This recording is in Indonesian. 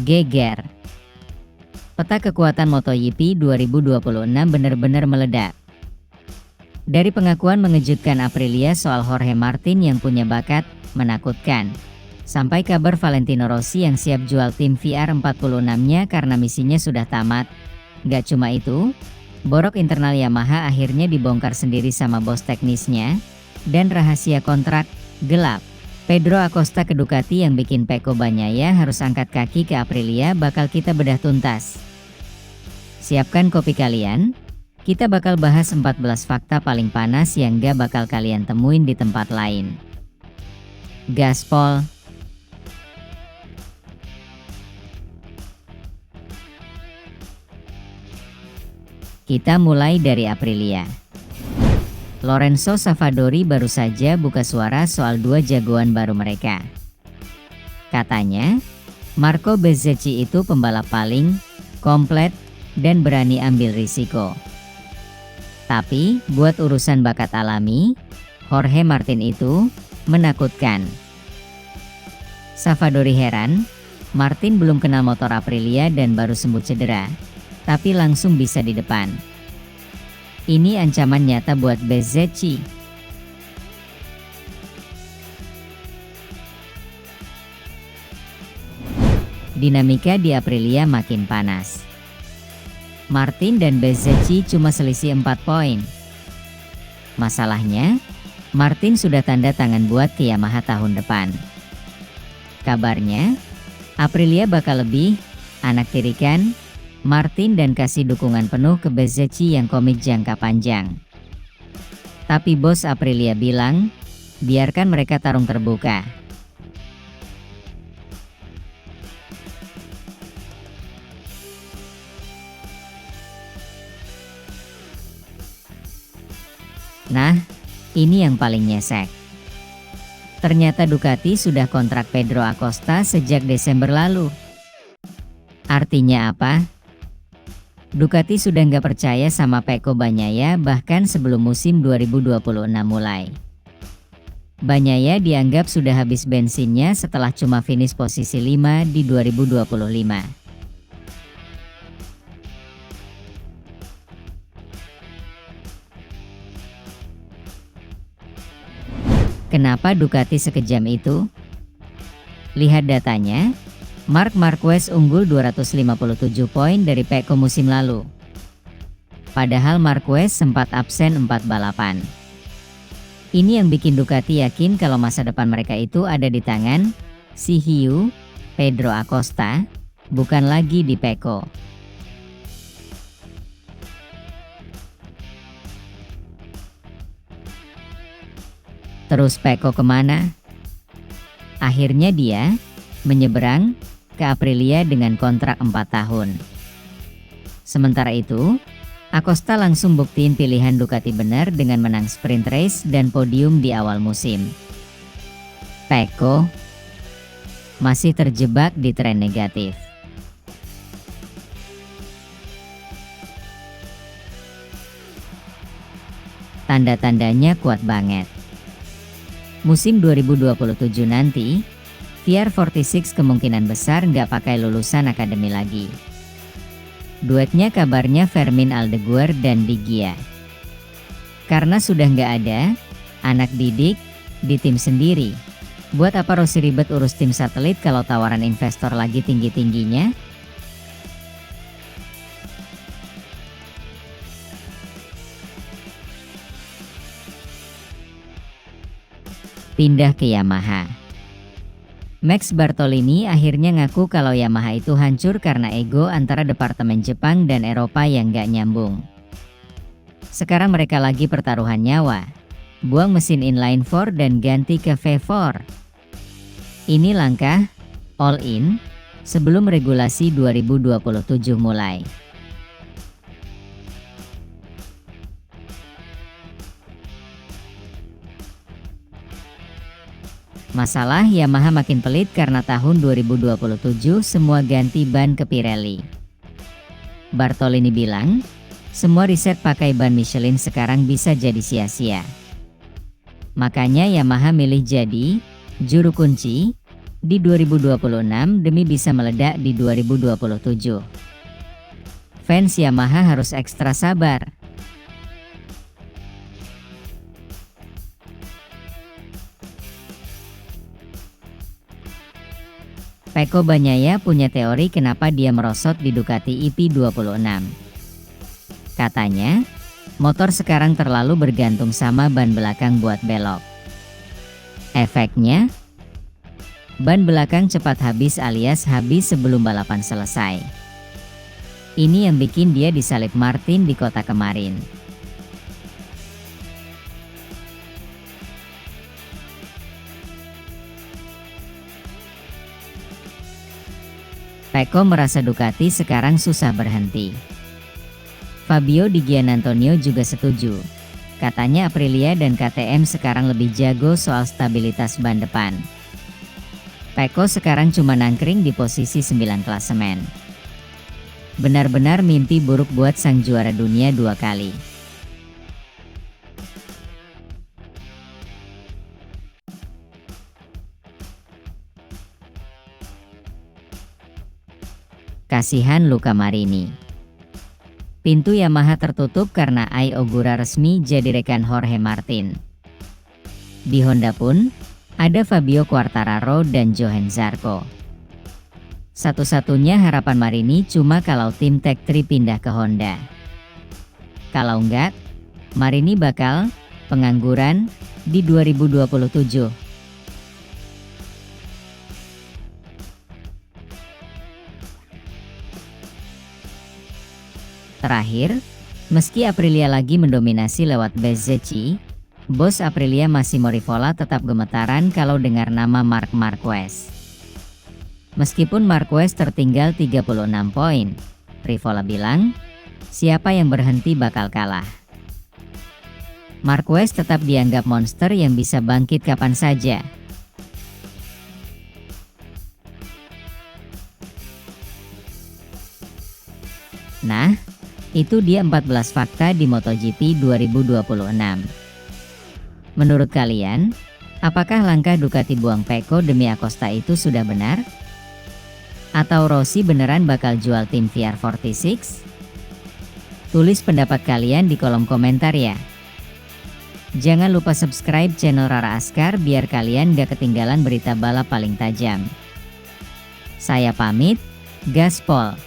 Geger. Peta kekuatan MotoGP 2026 benar-benar meledak. Dari pengakuan mengejutkan Aprilia soal Jorge Martin yang punya bakat menakutkan, sampai kabar Valentino Rossi yang siap jual tim VR46-nya karena misinya sudah tamat. Gak cuma itu, borok internal Yamaha akhirnya dibongkar sendiri sama bos teknisnya, dan rahasia kontrak gelap Pedro Acosta ke Ducati yang bikin Pecco Bagnaia harus angkat kaki ke Aprilia bakal kita bedah tuntas. Siapkan kopi kalian, kita bakal bahas 14 fakta paling panas yang gak bakal kalian temuin di tempat lain. Gaspol. Kita mulai dari Aprilia. Lorenzo Savadori baru saja buka suara soal dua jagoan baru mereka. Katanya, Marco Bezzecchi itu pembalap paling komplit dan berani ambil risiko. Tapi, buat urusan bakat alami, Jorge Martin itu menakutkan. Savadori heran, Martin belum kenal motor Aprilia dan baru sembuh cedera, tapi langsung bisa di depan. Ini ancaman nyata buat Bezzecchi. Dinamika di Aprilia makin panas. Martin dan Bezzecchi cuma selisih 4 poin. Masalahnya, Martin sudah tanda tangan buat ke Yamaha tahun depan. Kabarnya, Aprilia bakal lebih anak tirikan Martin dan kasih dukungan penuh ke Bezzecchi yang komit jangka panjang. Tapi bos Aprilia bilang, biarkan mereka tarung terbuka. Nah, ini yang paling nyesek. Ternyata Ducati sudah kontrak Pedro Acosta sejak Desember lalu. Artinya apa? Ducati sudah nggak percaya sama Pecco Bagnaia bahkan sebelum musim 2026 mulai. Bagnaia dianggap sudah habis bensinnya setelah cuma finish posisi 5 di 2025. Kenapa Ducati sekejam itu? Lihat datanya. Marc Marquez unggul 257 poin dari Pecco musim lalu. Padahal Marquez sempat absen 4 balapan. Ini yang bikin Ducati yakin kalau masa depan mereka itu ada di tangan si hiu, Pedro Acosta, bukan lagi di Pecco. Terus Pecco kemana? Akhirnya dia menyeberang ke Aprilia dengan kontrak 4 tahun. Sementara itu, Acosta langsung buktiin pilihan Ducati benar dengan menang sprint race dan podium di awal musim. Pecco masih terjebak di tren negatif. Tanda-tandanya kuat banget. Musim 2027 nanti, VR46 kemungkinan besar nggak pakai lulusan akademi lagi. Duetnya kabarnya Fermin Aldeguer dan Di Gia. Karena sudah nggak ada anak didik di tim sendiri, buat apa Rossi ribet urus tim satelit kalau tawaran investor lagi tinggi-tingginya? Pindah ke Yamaha. Max Bartolini akhirnya ngaku kalau Yamaha itu hancur karena ego antara departemen Jepang dan Eropa yang gak nyambung. Sekarang mereka lagi pertaruhan nyawa, buang mesin inline 4 dan ganti ke V4. Ini langkah all in sebelum regulasi 2027 mulai. Masalah Yamaha makin pelit karena tahun 2027 semua ganti ban ke Pirelli. Bartolini bilang, semua riset pakai ban Michelin sekarang bisa jadi sia-sia. Makanya Yamaha milih jadi juru kunci di 2026 demi bisa meledak di 2027. Fans Yamaha harus ekstra sabar. Pecco Bagnaia punya teori kenapa dia merosot di Ducati EP26. Katanya, motor sekarang terlalu bergantung sama ban belakang buat belok. Efeknya, ban belakang cepat habis alias habis sebelum balapan selesai. Ini yang bikin dia disalip Martin di kota kemarin. Pecco merasa Ducati sekarang susah berhenti. Fabio Di Giannantonio juga setuju. Katanya Aprilia dan KTM sekarang lebih jago soal stabilitas ban depan. Pecco sekarang cuma nangkring di posisi 9 klasemen. Benar-benar mimpi buruk buat sang juara dunia 2 kali. Kasihan Luca Marini. Pintu Yamaha tertutup karena Ai Ogura resmi jadi rekan Jorge Martin. Di Honda pun, ada Fabio Quartararo dan Johann Zarco. Satu-satunya harapan Marini cuma kalau tim Tech3 pindah ke Honda. Kalau enggak, Marini bakal pengangguran di 2027. Terakhir, meski Aprilia lagi mendominasi lewat Bezzecchi, bos Aprilia Massimo Rivola tetap gemetaran kalau dengar nama Marc Marquez. Meskipun Marquez tertinggal 36 poin, Rivola bilang, siapa yang berhenti bakal kalah. Marquez tetap dianggap monster yang bisa bangkit kapan saja. Nah, itu dia 14 fakta di MotoGP 2026. Menurut kalian, apakah langkah Ducati buang Pecco demi Acosta itu sudah benar? Atau Rossi beneran bakal jual tim VR46? Tulis pendapat kalian di kolom komentar ya. Jangan lupa subscribe channel Rara Askar biar kalian gak ketinggalan berita balap paling tajam. Saya pamit, gaspol.